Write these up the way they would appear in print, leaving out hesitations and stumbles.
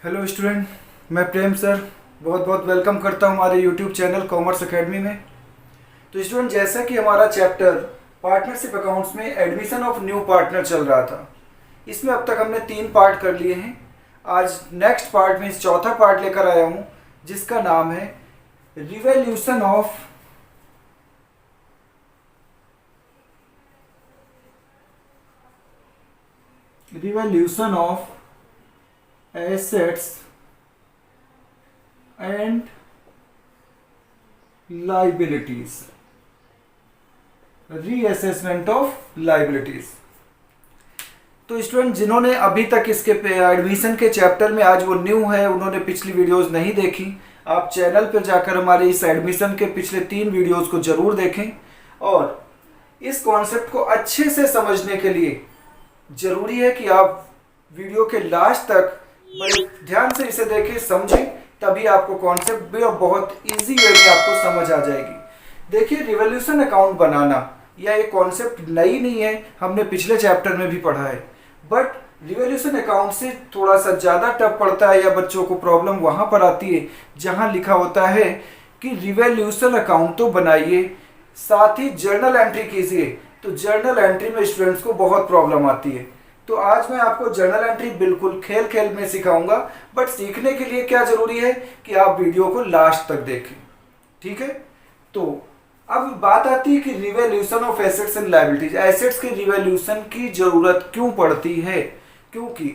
Hello student, मैं प्रेम sir बहुत बहुत वेलकम करता हूं हमारे यूट्यूब चैनल कॉमर्स एकेडमी में। तो स्टूडेंट, जैसा कि हमारा चैप्टर पार्टनरशिप अकाउंट्स में एडमिशन ऑफ न्यू पार्टनर चल रहा था, इसमें अब तक हमने 3 पार्ट कर लिए हैं। आज नेक्स्ट पार्ट में चौथा पार्ट लेकर आया हूं, जिसका नाम है revaluation of assets and liabilities, reassessment of liabilities. तो स्टूडेंट, जिन्होंने अभी तक इसके एडमिशन के चैप्टर में, आज वो न्यू है, उन्होंने पिछली वीडियोस नहीं देखी, आप चैनल पर जाकर हमारे इस एडमिशन के पिछले 3 वीडियोस को जरूर देखें। और इस कॉन्सेप्ट को अच्छे से समझने के लिए जरूरी है कि आप वीडियो के लास्ट तक बड़े ध्यान से इसे देखें, समझें, तभी आपको कॉन्सेप्ट भी और बहुत इजी वे में आपको समझ आ जाएगी। देखिए, रिवॉल्यूशन अकाउंट बनाना यह एक कॉन्सेप्ट नई नहीं है, हमने पिछले चैप्टर में भी पढ़ा है। बट रिवॉल्यूशन अकाउंट से थोड़ा सा ज़्यादा टफ पड़ता है, या बच्चों को प्रॉब्लम वहाँ पर आती है जहाँ लिखा होता है कि रिवॉल्यूशन अकाउंट तो बनाइए, साथ ही जर्नल एंट्री कीजिए। तो जर्नल एंट्री में स्टूडेंट्स को बहुत प्रॉब्लम आती है। तो आज मैं आपको जर्नल एंट्री बिल्कुल खेल खेल में सिखाऊंगा, बट सीखने के लिए क्या जरूरी है कि आप वीडियो को लास्ट तक देखें। ठीक है, तो अब बात आती है कि revaluation of assets and liabilities. Assets के रिवैल्यूएशन की जरूरत क्यों पड़ती है? क्योंकि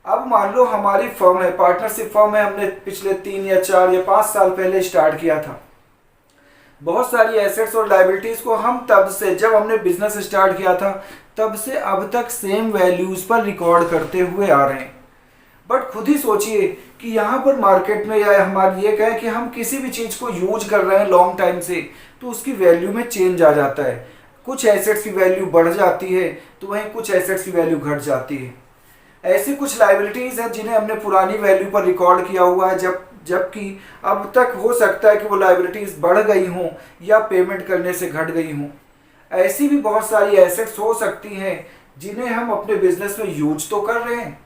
अब मान लो हमारी फर्म है, पार्टनरशिप फर्म है, हमने पिछले 3 या 4 या 5 साल पहले स्टार्ट किया था। बहुत सारी एसेट्स और लायबिलिटीज को हम तब से, जब हमने बिजनेस स्टार्ट किया था, तब से अब तक सेम वैल्यूज पर रिकॉर्ड करते हुए आ रहे हैं। बट खुद ही सोचिए कि यहाँ पर मार्केट में, या हमारी ये कहें कि हम किसी भी चीज़ को यूज कर रहे हैं लॉन्ग टाइम से, तो उसकी वैल्यू में चेंज आ जाता है। कुछ एसेट्स की वैल्यू बढ़ जाती है, तो वहीं कुछ एसेट्स की वैल्यू घट जाती है। ऐसी कुछ लायबिलिटीज़ हैं जिन्हें हमने पुरानी वैल्यू पर रिकॉर्ड किया हुआ है, जबकि अब तक हो सकता है कि वो लायबिलिटीज़ बढ़ गई हों या पेमेंट करने से घट गई हों। ऐसी भी बहुत सारी एसेट्स हो सकती हैं जिन्हें हम अपने बिजनेस में यूज तो कर रहे हैं,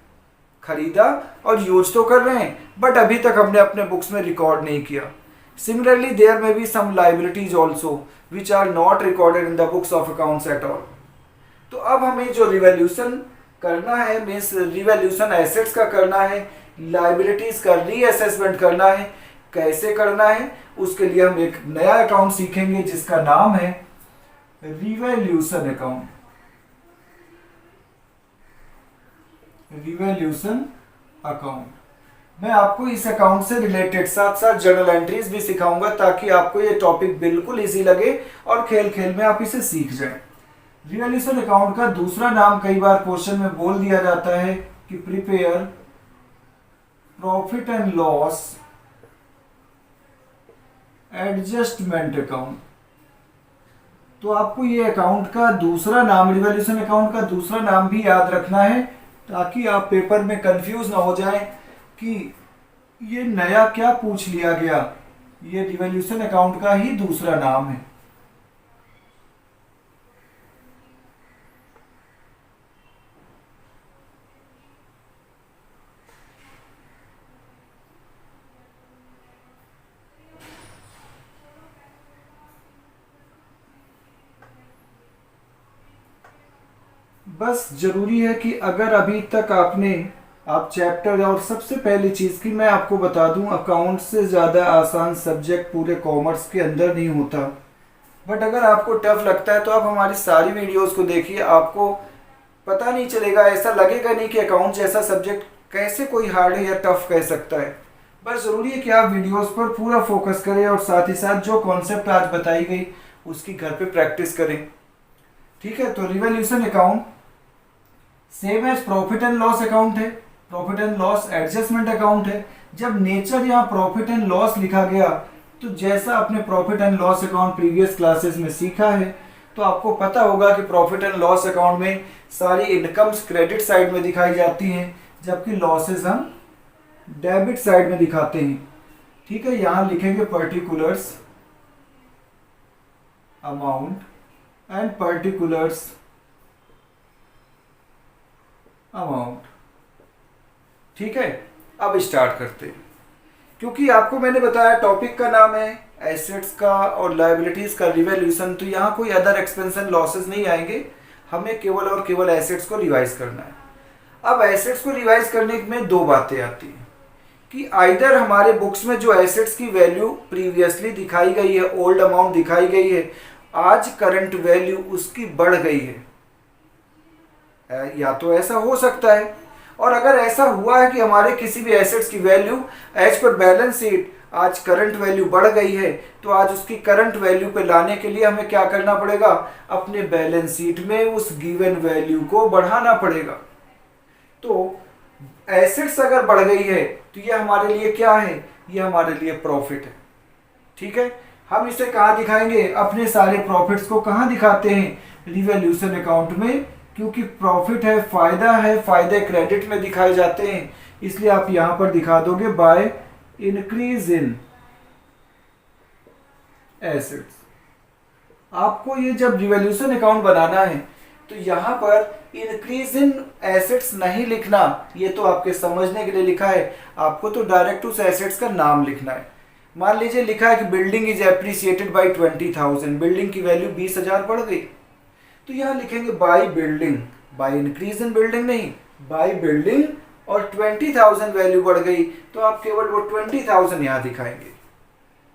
खरीदा और यूज तो कर रहे हैं, बट अभी तक हमने अपने बुक्स में रिकॉर्ड नहीं किया। Similarly there may be some liabilities also which are not recorded in the books of accounts at all. तो अब हमें जो रिवैल्यूएशन करना है, मीन्स रिवैल्यूएशन एसेट्स का करना है, लायबिलिटीज का रीअसेसमेंट करना है। कैसे करना है, उसके लिए हम एक नया अकाउंट सीखेंगे जिसका नाम है रिवैल्यूएशन अकाउंट। रिवैल्यूएशन अकाउंट मैं आपको इस अकाउंट से रिलेटेड साथ साथ जर्नल एंट्रीज भी सिखाऊंगा, ताकि आपको ये टॉपिक बिल्कुल इजी लगे और खेल खेल में आप इसे सीख जाएं। रिवैल्यूएशन अकाउंट का दूसरा नाम कई बार क्वेश्चन में बोल दिया जाता है कि prepare profit and loss adjustment account. तो आपको ये अकाउंट का दूसरा नाम, रिवैल्यूएशन अकाउंट का दूसरा नाम भी याद रखना है, ताकि आप पेपर में कंफ्यूज ना हो जाएं कि ये नया क्या पूछ लिया गया। ये रिवैल्यूएशन अकाउंट का ही दूसरा नाम है। बस जरूरी है कि अगर अभी तक आप चैप्टर, और सबसे पहली चीज़ कि मैं आपको बता दूं, अकाउंट से ज़्यादा आसान सब्जेक्ट पूरे कॉमर्स के अंदर नहीं होता। बट अगर आपको टफ लगता है तो आप हमारी सारी वीडियोस को देखिए, आपको पता नहीं चलेगा, ऐसा लगेगा नहीं कि अकाउंट जैसा सब्जेक्ट कैसे कोई हार्ड है या टफ कह सकता है। बस ज़रूरी है कि आप वीडियोस पर पूरा फोकस करें, और साथ ही साथ जो कॉन्सेप्ट आज बताई गई उसकी घर पे प्रैक्टिस करें। ठीक है, तो revaluation account same as profit and loss account है, profit and loss adjustment account है। जब नेचर यहाँ प्रॉफिट एंड लॉस लिखा गया, तो जैसा आपने profit and loss account previous classes में सीखा है, तो आपको पता होगा कि प्रॉफिट एंड लॉस अकाउंट में सारी इनकम्स क्रेडिट साइड में दिखाई जाती हैं, जबकि लॉसेस हम डेबिट साइड में दिखाते हैं। ठीक है, यहाँ लिखेंगे particulars amount and particulars amount. ठीक है, अब स्टार्ट करते हैं। क्योंकि आपको मैंने बताया टॉपिक का नाम है एसेट्स का और लायबिलिटीज का रिवैल्यूएशन, तो यहाँ कोई अदर एक्सपेंशन लॉसेस नहीं आएंगे, हमें केवल और केवल एसेट्स को रिवाइज करना है। अब एसेट्स को रिवाइज करने में दो बातें आती हैं कि आइदर हमारे बुक्स में जो एसेट्स की वैल्यू प्रीवियसली दिखाई गई है, ओल्ड अमाउंट दिखाई गई है, आज करंट वैल्यू उसकी बढ़ गई है, या तो ऐसा हो सकता है। और अगर ऐसा हुआ है कि हमारे किसी भी एसेट्स की value as per balance sheet आज करंट वैल्यू बढ़ गई है, तो आज उसकी करंट वैल्यू पे लाने के लिए हमें क्या करना पड़ेगा, अपने बैलेंस शीट में उस गिवन वैल्यू को बढ़ाना पड़ेगा। तो एसेट्स अगर बढ़ गई है तो ये हमारे लिए क्या है, ये हमारे लिए प्रॉफिट है। ठीक है, हम इसे कहाँ दिखाएंगे, अपने सारे प्रॉफिट्स को कहाँ दिखाते हैं, रिवैल्यूएशन अकाउंट में, क्योंकि प्रॉफिट है, फायदे क्रेडिट में दिखाए जाते हैं, इसलिए आप यहां पर दिखा दोगे बाय इंक्रीज इन एसेट्स। आपको ये जब रिवैल्यूएशन अकाउंट बनाना है तो यहां पर इंक्रीज इन एसेट्स नहीं लिखना, ये तो आपके समझने के लिए लिखा है, आपको तो डायरेक्ट उस एसेट्स का नाम लिखना है। मान लीजिए लिखा है कि building is appreciated by 20,000, building की वैल्यू 20,000 बढ़ गई, तो यहां लिखेंगे by building, by increase in building नहीं, बाय बिल्डिंग, और 20,000 वैल्यू बढ़ गई तो आप केवल वो 20,000 यहां दिखाएंगे।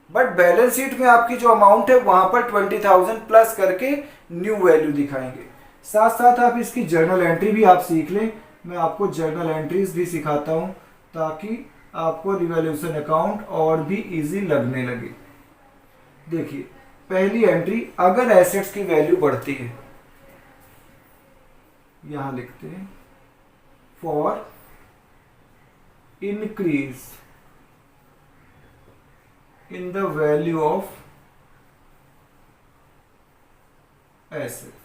बट बैलेंस शीट में आपकी जो अमाउंट है वहां पर 20,000 प्लस करके न्यू वैल्यू दिखाएंगे। साथ साथ आप इसकी जर्नल एंट्री भी आप सीख लें, मैं आपको जर्नल एंट्रीज भी सिखाता हूं ताकि आपको रिवैल्यूएशन अकाउंट और भी इजी लगने लगे। देखिए पहली एंट्री, अगर एसेट्स की वैल्यू बढ़ती है, यहां लिखते हैं for increase in the value of assets.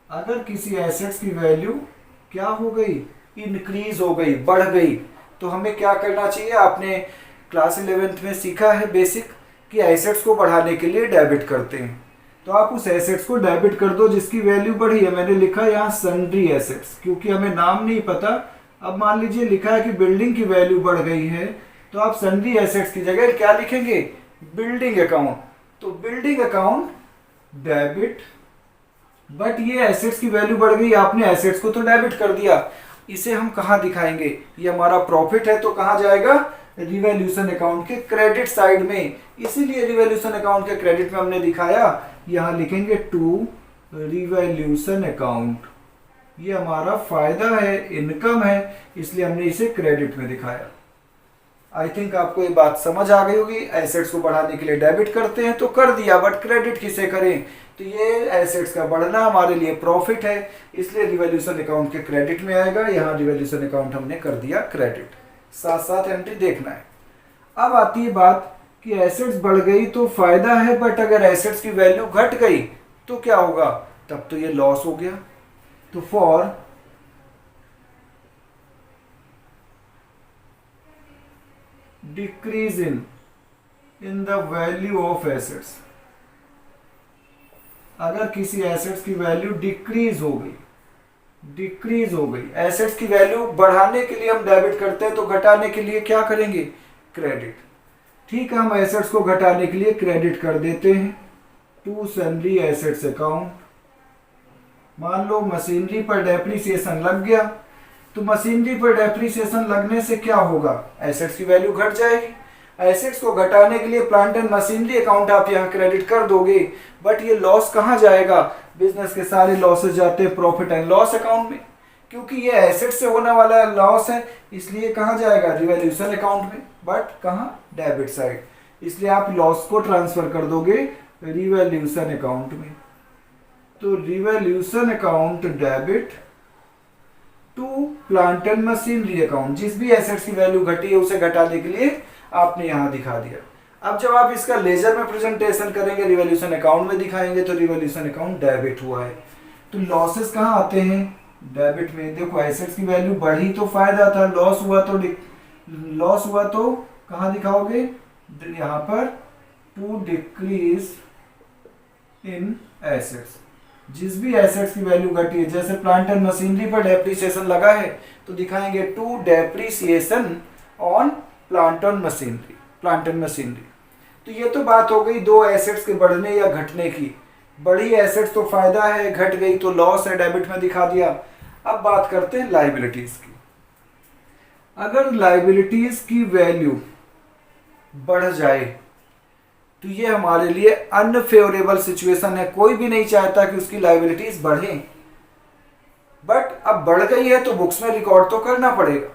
अगर किसी एसेट्स की वैल्यू क्या हो गई, इंक्रीज हो गई, बढ़ गई, तो हमें क्या करना चाहिए, आपने क्लास 11th में सीखा है बेसिक कि एसेट्स को बढ़ाने के लिए डेबिट करते हैं, तो आप उस एसेट्स को डेबिट कर दो जिसकी वैल्यू बढ़ी है। मैंने लिखा यहाँ सन्ड्री एसेट्स, क्योंकि हमें नाम नहीं पता। अब मान लीजिए लिखा है कि बिल्डिंग की वैल्यू बढ़ गई है, तो आप सन्ड्री एसेट्स की जगह क्या लिखेंगे, बिल्डिंग अकाउंट। तो बिल्डिंग अकाउंट डेबिट, बट ये एसेट्स की वैल्यू बढ़ गई, आपने एसेट्स को तो डेबिट कर दिया, इसे हम कहाँ दिखाएंगे, ये हमारा प्रॉफिट है तो कहाँ जाएगा, रिवैल्यूएशन अकाउंट के क्रेडिट साइड में। इसीलिए रिवैल्यूएशन अकाउंट के क्रेडिट में हमने दिखाया, यहां लिखेंगे टू रिवैल्यूएशन अकाउंट, ये हमारा फायदा है, इनकम है, इसलिए हमने इसे क्रेडिट में दिखाया। आई थिंक आपको ये बात समझ आ गई होगी। एसेट्स को बढ़ाने के लिए डेबिट करते हैं तो कर दिया, बट क्रेडिट किसे करें, तो ये एसेट्स का बढ़ना हमारे लिए प्रॉफिट है, इसलिए रिवैल्यूएशन अकाउंट के क्रेडिट में आएगा। यहाँ रिवैल्यूएशन अकाउंट हमने कर दिया क्रेडिट, साथ साथ एंट्री देखना है। अब आती है बात कि एसेट्स बढ़ गई तो फायदा है, बट अगर एसेट्स की वैल्यू घट गई तो क्या होगा, तब तो ये लॉस हो गया। तो for decrease in the value of assets, अगर किसी एसेट्स की वैल्यू डिक्रीज हो गई, एसेट्स की वैल्यू बढ़ाने के लिए हम डेबिट करते हैं, तो घटाने के लिए क्या करेंगे, क्रेडिट। ठीक है, हम एसेट्स को घटाने के लिए क्रेडिट कर देते हैं टू सन्ड्री एसेट्स अकाउंट। मान लो मशीनरी पर डेप्रिसिएशन लग गया, तो मशीनरी पर डेप्रिसिएशन लगने से क्या होगा, एसेट्स की वैल्यू घट जाएगी। एसेट्स को घटाने के लिए प्लांट एंड मशीनरी अकाउंट आप यहाँ क्रेडिट कर दोगे, बट ये लॉस कहाँ जाएगा, बिजनेस के सारे लॉसेस जाते हैं प्रॉफिट एंड लॉस अकाउंट में, क्योंकि ये एसेट से होने वाला लॉस है, इसलिए कहाँ जाएगा, रिवैल्यूएशन अकाउंट में, बट कहाँ, डेबिट साइड, इसलिए आप लॉस को ट्रांसफर कर दोगे रिवैल्यूएशन अकाउंट में। तो revaluation account debit to plant and machinery account, जिस भी एसेट्स की वैल्यू घटी है उसे घटाने के लिए आपने यहां दिखा दिया। अब जब आप इसका लेजर में प्रेजेंटेशन करेंगे, रिवैल्यूएशन अकाउंट में दिखाएंगे, तो रिवैल्यूएशन अकाउंट डेबिट हुआ है। तो लॉसेस कहाँ आते हैं, डेबिट में। देखो एसेट्स की वैल्यू बढ़ी तो फायदा था, लॉस हुआ तो कहाँ दिखाओगे, यहाँ पर टू डिक्रीज इन एसेट्स। जिस भी एसेट्स की वैल्यू घटी है, जैसे प्लांट एंड मशीनरी पर डेप्रिसिएशन लगा है तो दिखाएंगे to depreciation on plant and machinery. तो ये तो बात हो गई दो एसेट्स के बढ़ने या घटने की। बढ़ी एसेट्स तो फायदा है, घट गई तो लॉस है, डेबिट में दिखा दिया। अब बात करते हैं लाइबिलिटीज की। अगर लाइबिलिटीज की वैल्यू बढ़ जाए तो ये हमारे लिए अनफेवरेबल सिचुएशन है। कोई भी नहीं चाहता कि उसकी लाइबिलिटीज बढ़े, बट अब बढ़ गई है तो बुक्स में रिकॉर्ड तो करना पड़ेगा।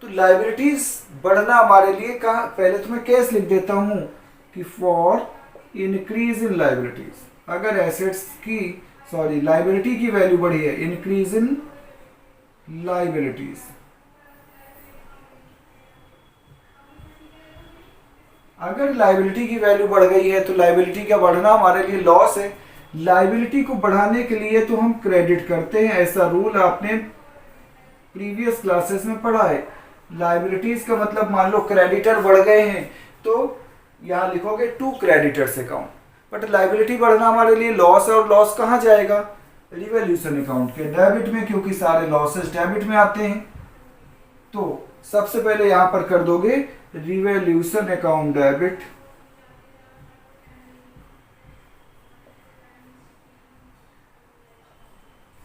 तो लाइबिलिटीज बढ़ना हमारे लिए कहाँ, पहले तो मैं केस लिख देता हूं कि फॉर इंक्रीज इन लाइबिलिटीज, अगर एसेट्स की लाइबिलिटी की वैल्यू बढ़ी है, इंक्रीज इन लाइबिलिटीज, अगर लाइबिलिटी की वैल्यू बढ़ गई है तो लाइबिलिटी का बढ़ना हमारे लिए लॉस है। लाइबिलिटी को बढ़ाने के लिए तो हम क्रेडिट करते हैं, ऐसा रूल आपने प्रीवियस क्लासेस में पढ़ा है। लाइबिलिटीज का मतलब मान लो क्रेडिटर बढ़ गए हैं तो यहां लिखोगे to creditors account, but liability बढ़ना हमारे लिए लॉस है, और लॉस कहां जाएगा, रिवैल्यूएशन अकाउंट के डेबिट में, क्योंकि सारे लॉसेस डेबिट में आते हैं। तो सबसे पहले यहां पर कर दोगे revaluation account debit,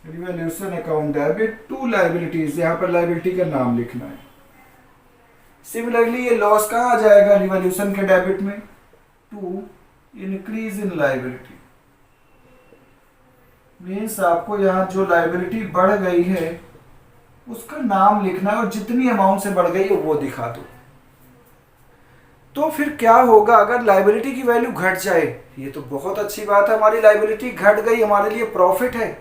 revaluation account debit to liabilities, यहां पर लाइबिलिटी का नाम लिखना है। सिमिलरली ये लॉस कहां आ जाएगा, रिवैल्यूएशन के डेबिट में, to increase in liability. Means आपको यहां जो लाइबिलिटी बढ़ गई है उसका नाम लिखना है और जितनी अमाउंट से बढ़ गई है वो दिखा दो। तो फिर क्या होगा अगर लाइबिलिटी की वैल्यू घट जाए, ये तो बहुत अच्छी बात है, हमारी लाइबिलिटी घट गई, हमारे लिए प्रॉफिट है।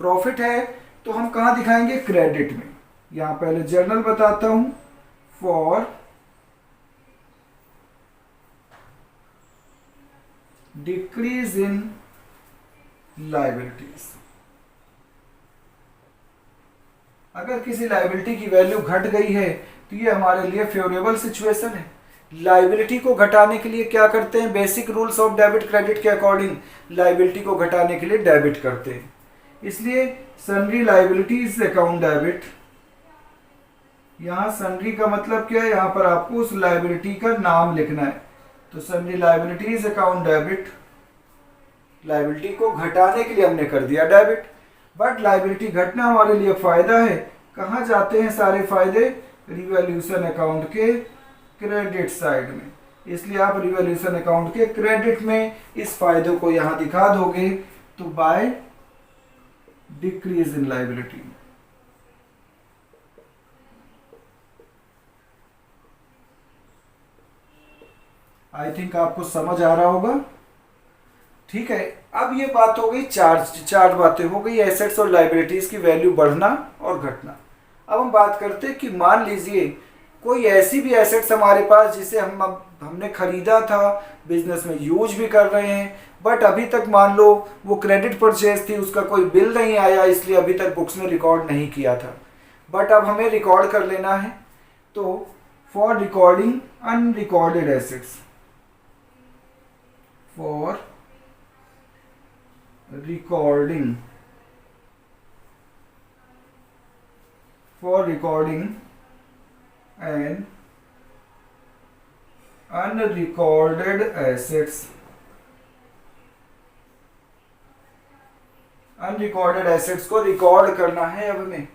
प्रॉफिट है तो हम कहां दिखाएंगे, क्रेडिट में। यहां पहले जर्नल बताता हूं, फॉर डिक्रीज इन लाइबिलिटीज। अगर किसी लाइबिलिटी की वैल्यू घट गई है तो ये हमारे लिए फेवरेबल सिचुएशन है। लाइबिलिटी को घटाने के लिए क्या करते हैं, basic rules of debit credit के अकॉर्डिंग लाइबिलिटी को घटाने के लिए डेबिट करते हैं। इसलिए सन्ड्री लाइबिलिटीज अकाउंट डेबिट, यहां सन्ड्री का मतलब क्या है, यहां पर आपको उस लाइबिलिटी का नाम लिखना है। तो sundry liabilities account debit, liability को घटाने के लिए हमने कर दिया डेबिट, बट लाइबिलिटी घटना हमारे लिए फायदा है। कहां जाते हैं सारे फायदे, रिवैल्यूएशन अकाउंट के क्रेडिट साइड में। इसलिए आप रिवैल्यूएशन अकाउंट के क्रेडिट में इस फायदे को यहां दिखा दोगे, तो by decrease in liability. I think आपको समझ आ रहा होगा। ठीक है, अब ये बात हो गई चार बातें हो गई, एसेट्स और लाइबिलिटीज की वैल्यू बढ़ना और घटना। अब हम बात करते हैं कि मान लीजिए कोई ऐसी भी एसेट्स हमारे पास जिसे हमने खरीदा था, बिजनेस में यूज भी कर रहे हैं, बट अभी तक मान लो वो क्रेडिट परचेज थी, उसका कोई बिल नहीं आया, इसलिए अभी तक बुक्स में रिकॉर्ड नहीं किया था, बट अब हमें रिकॉर्ड कर लेना है। तो for recording unrecorded assets, for recording and unrecorded assets, unrecorded assets को रिकॉर्ड करना है अब हमें।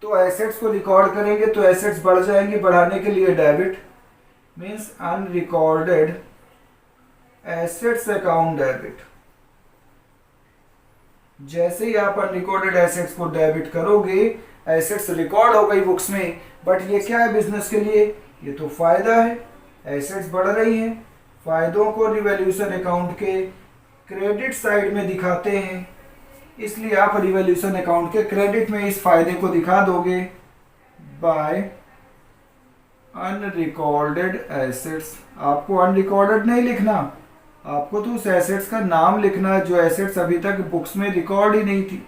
तो एसेट्स को रिकॉर्ड करेंगे तो एसेट्स बढ़ जाएंगी, बढ़ाने के लिए debit, means unrecorded assets account debit. जैसे ही आप अनरिकॉर्डेड एसेट्स को डेबिट करोगे, एसेट्स रिकॉर्ड हो गई बुक्स में, बट ये क्या है बिजनेस के लिए, ये तो फायदा है, एसेट्स बढ़ रही हैं, फायदों को रिवैल्यूएशन अकाउंट के क्रेडिट साइड में दिखाते हैं, इसलिए आप रिवैल्यूएशन अकाउंट के क्रेडिट में इस फायदे को दिखा दोगे बाय अनरिकॉर्डेड एसेट्स। आपको अनरिकॉर्डेड नहीं लिखना, आपको तो उस एसेट्स का नाम लिखना है जो एसेट्स अभी तक बुक्स में रिकॉर्ड ही नहीं थी,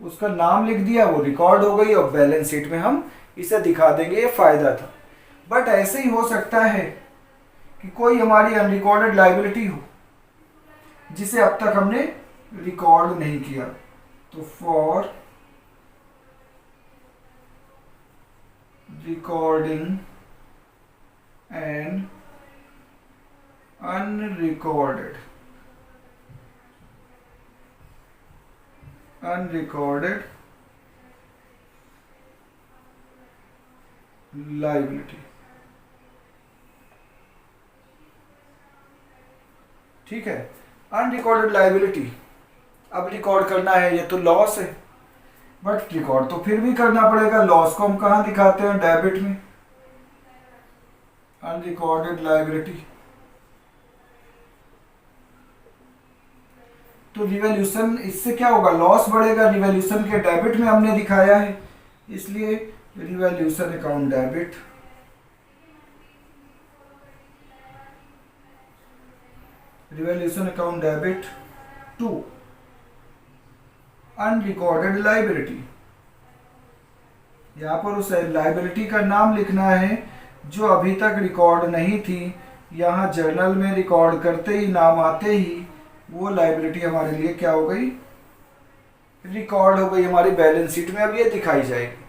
उसका नाम लिख दिया, वो रिकॉर्ड हो गई और बैलेंस शीट में हम इसे दिखा देंगे, ये फायदा था। बट ऐसे ही हो सकता है कि कोई हमारी अनरिकॉर्डेड लायबिलिटी हो जिसे अब तक हमने रिकॉर्ड नहीं किया, तो for recording and unrecorded liability. ठीक है, अनरिकॉर्डेड लाइबिलिटी। अब रिकॉर्ड करना है, ये तो लॉस है, बट रिकॉर्ड तो फिर भी करना पड़ेगा। लॉस को हम कहाँ दिखाते हैं? डेबिट में। अनरिकॉर्डेड लाइबिलिटी, तो रिवॉल्यूशन, इससे क्या होगा? लॉस बढ़ेगा। रिवॉल्यूशन के डेबिट में हमने दिखाया है, इसलिए revolution account debit. Revolution account debit to unrecorded liability. यहां पर उस लाइबिलिटी का नाम लिखना है जो अभी तक रिकॉर्ड नहीं थी। यहां जर्नल में रिकॉर्ड करते ही, नाम आते ही वो लाइबिलिटी हमारे लिए क्या हो गई? रिकॉर्ड हो गई हमारी बैलेंस शीट में। अब ये दिखाई जाएगी।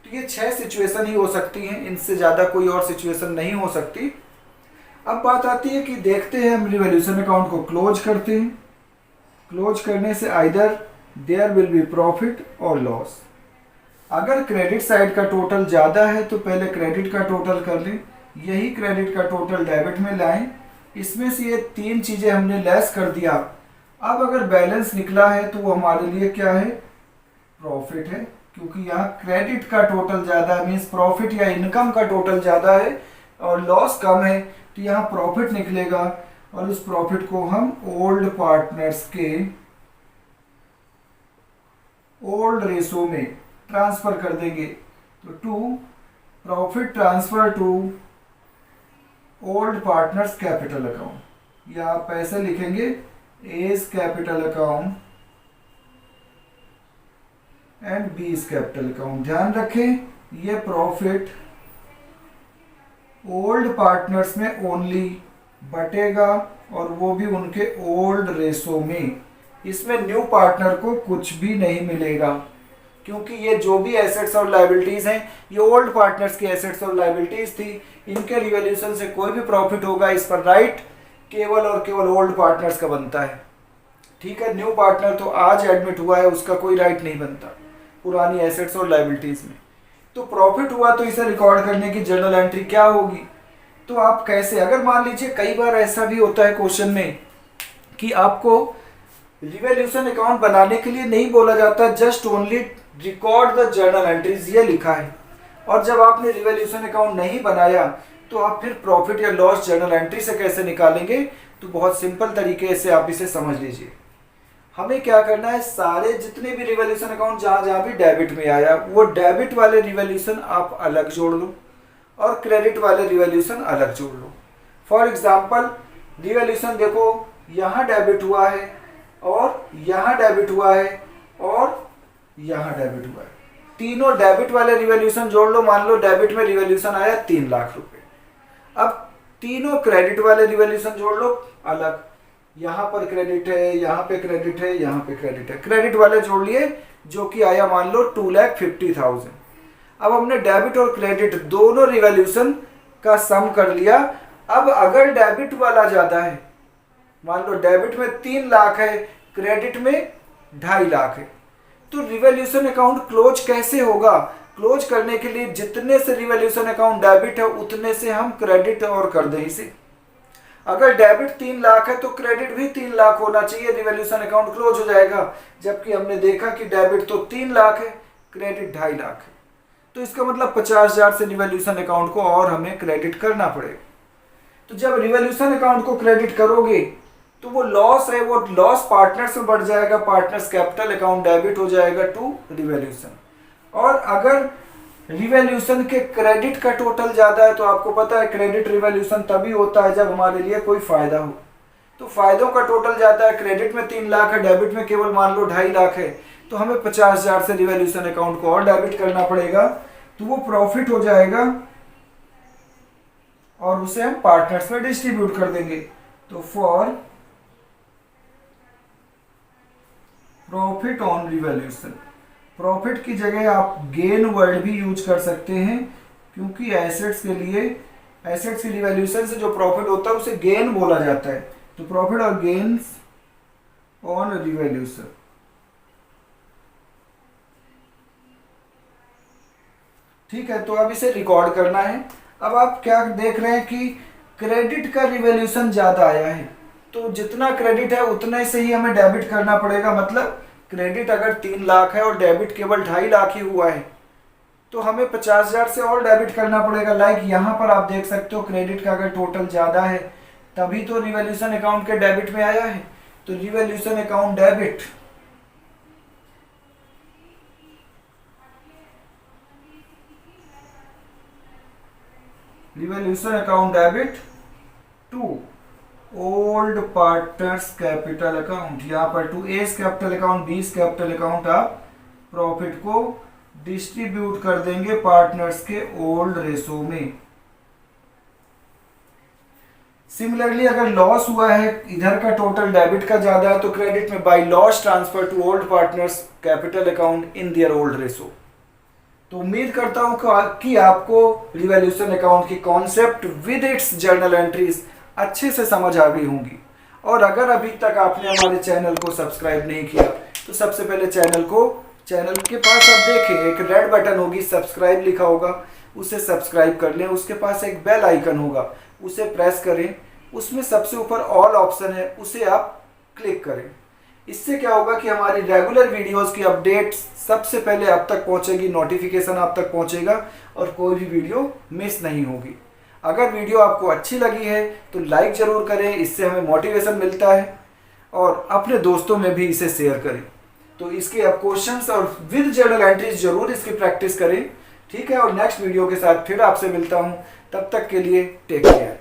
तो ये 6 सिचुएशन ही हो सकती हैं, इनसे ज़्यादा कोई और सिचुएशन नहीं हो सकती। अब बात आती है कि देखते हैं, हम रिवॉल्यूशन अकाउंट को क्लोज करते हैं। क्लोज करने से either there will be profit और लॉस। अगर क्रेडिट साइड का टोटल ज़्यादा है तो पहले क्रेडिट का टोटल कर लें, यही क्रेडिट का टोटल डेबिट में लाएं। इसमें से ये 3 चीज़ें हमने लेस कर दिया। अब अगर बैलेंस निकला है तो वो हमारे लिए क्या है? प्रॉफिट है, क्योंकि यहाँ क्रेडिट का टोटल ज़्यादा है, मीन्स प्रॉफिट या इनकम का टोटल ज़्यादा है और लॉस कम है, तो यहाँ प्रॉफिट निकलेगा। और उस प्रॉफिट को हम ओल्ड पार्टनर्स के ओल्ड रेशो में ट्रांसफर कर देंगे। तो to profit transfer to old partners capital account, या आप पैसे लिखेंगे A's capital account and B's capital account. ध्यान रखें ये प्रॉफिट ओल्ड पार्टनर्स में ओनली बटेगा और वो भी उनके ओल्ड रेशो में। इसमें न्यू पार्टनर को कुछ भी नहीं मिलेगा, क्योंकि ये जो भी एसेट्स और लायबिलिटीज हैं ये ओल्ड पार्टनर्स की एसेट्स और लायबिलिटीज थी। इनके रिवॉल्यूशन से कोई भी प्रॉफिट होगा इस पर राइट केवल और केवल ओल्ड पार्टनर्स का बनता है। ठीक है, न्यू पार्टनर तो आज एडमिट हुआ है, उसका कोई राइट नहीं बनता पुरानी एसेट्स और लायबिलिटीज में। तो प्रॉफिट हुआ तो इसे रिकॉर्ड करने की जर्नल एंट्री क्या होगी? तो आप कैसे, अगर मान लीजिए कई बार ऐसा भी होता है क्वेश्चन में कि आपको रिवॉल्यूशन अकाउंट बनाने के लिए नहीं बोला जाता, just only record the journal entries ये लिखा है, और जब आपने रिवॉल्यूशन अकाउंट नहीं बनाया तो आप फिर प्रॉफिट या लॉस जर्नल एंट्री से कैसे निकालेंगे? तो बहुत सिंपल तरीके से आप इसे समझ लीजिए। हमें क्या करना है, सारे जितने भी रिवॉल्यूशन अकाउंट जहां जहां भी डेबिट में आया वो डेबिट वाले रिवॉल्यूशन आप अलग जोड़ लो और क्रेडिट वाले रिवॉल्यूशन अलग जोड़ लो। फॉर एग्जाम्पल रिवॉल्यूशन देखो, यहाँ डेबिट हुआ है और यहाँ डेबिट हुआ है और यहाँ डेबिट हुआ है, तीनों डेबिट वाले रिवॉल्यूशन जोड़ लो। मान लो डेबिट में रिवॉल्यूशन आया 3 लाख रुपए। अब तीनों क्रेडिट वाले रिवॉल्यूशन जोड़ लो अलग, यहाँ पर क्रेडिट है, यहाँ पे क्रेडिट है, यहाँ पे क्रेडिट है। क्रेडिट वाले जोड़ लिए जो कि आया मान लो 2,50,000। अब हमने डेबिट और क्रेडिट दोनों रिवॉल्यूशन का सम कर लिया। अब अगर डेबिट वाला ज्यादा है, मान लो डेबिट में 3 लाख है, क्रेडिट में 2.5 लाख है, तो रिवॉल्यूशन अकाउंट क्लोज कैसे होगा? क्लोज करने के लिए जितने से रिवॉल्यूशन अकाउंट डेबिट है उतने से हम क्रेडिट और कर दें इसे। अगर डेबिट 3 लाख है तो क्रेडिट भी 3 लाख होना चाहिए, रिवॉल्यूशन अकाउंट क्लोज हो जाएगा। जबकि हमने देखा कि डेबिट तो 3 लाख है, क्रेडिट 2.5 लाख है, तो इसका मतलब 50,000 से रिवॉल्यूशन अकाउंट को और हमें क्रेडिट करना पड़ेगा। तो जब रिवॉल्यूशन अकाउंट को क्रेडिट करोगे तो वो लॉस है, वो लॉस पार्टनर्स में बढ़ जाएगा, पार्टनर्स कैपिटल अकाउंट डेबिट हो जाएगा टू रिवॉल्यूशन। और अगर रिवॉल्यूशन के क्रेडिट का टोटल ज्यादा है तो आपको पता है क्रेडिट रिवॉल्यूशन तभी होता है जब हमारे लिए कोई फायदा हो। तो फायदों का टोटल ज्यादा है, क्रेडिट में 3 लाख है, डेबिट में केवल मान लो 2.5 लाख है, तो हमें 50,000 से रिवॉल्यूशन अकाउंट को और डेबिट करना पड़ेगा, तो वो प्रॉफिट हो जाएगा और उसे हम पार्टनर्स में डिस्ट्रीब्यूट कर देंगे। तो for profit on revolution. Profit की जगह आप गेन वर्ड भी यूज कर सकते हैं, क्योंकि एसेट्स के लिए, एसेट्स की रिवॉल्यूशन से जो प्रॉफिट होता है उसे गेन बोला जाता है। तो प्रॉफिट और गेन्स ऑन रिवॉल्यूशन। ठीक है, तो अब इसे रिकॉर्ड करना है। अब आप क्या देख रहे हैं कि क्रेडिट का रिवॉल्यूशन ज़्यादा आया है, तो जितना क्रेडिट है उतने से ही हमें डेबिट करना पड़ेगा। मतलब क्रेडिट अगर 3 लाख है और डेबिट केवल 2.5 लाख ही हुआ है, तो हमें 50,000 से और डेबिट करना पड़ेगा। लाइक यहाँ पर आप देख सकते हो क्रेडिट का अगर टोटल ज़्यादा है तभी तो रिवॉल्यूशन अकाउंट के डेबिट में आया है। तो revolution account debit, revolution account debit to old partners capital account. यहाँ पर to A capital account, B capital account आप प्रॉफिट को डिस्ट्रीब्यूट कर देंगे पार्टनर्स के ओल्ड रेशो में। सिमिलरली अगर लॉस हुआ है, इधर का टोटल डेबिट का ज्यादा है, तो क्रेडिट में by loss transfer to old partners capital account in their old ratio. तो उम्मीद करता हूं कि आपको रिवॉल्यूशन अकाउंट की concept with its journal entries अच्छे से समझ आ गई होंगी। और अगर अभी तक आपने हमारे चैनल को सब्सक्राइब नहीं किया तो सबसे पहले चैनल के पास आप देखें एक रेड बटन होगी, सब्सक्राइब लिखा होगा, उसे सब्सक्राइब कर लें। उसके पास एक बेल आइकन होगा, उसे प्रेस करें। उसमें सबसे ऊपर ऑल ऑप्शन है, उसे आप क्लिक करें। इससे क्या होगा कि हमारी रेगुलर वीडियोस की अपडेट्स सबसे पहले आप तक पहुंचेगी, नोटिफिकेशन आप तक पहुंचेगा और कोई भी वीडियो मिस नहीं होगी। अगर वीडियो आपको अच्छी लगी है तो लाइक ज़रूर करें, इससे हमें मोटिवेशन मिलता है, और अपने दोस्तों में भी इसे शेयर करें। तो इसके अब क्वेश्चंस और विद जर्नल एंट्रीज जरूर इसकी प्रैक्टिस करें। ठीक है, और नेक्स्ट वीडियो के साथ फिर आपसे मिलता हूँ। तब तक के लिए टेक केयर।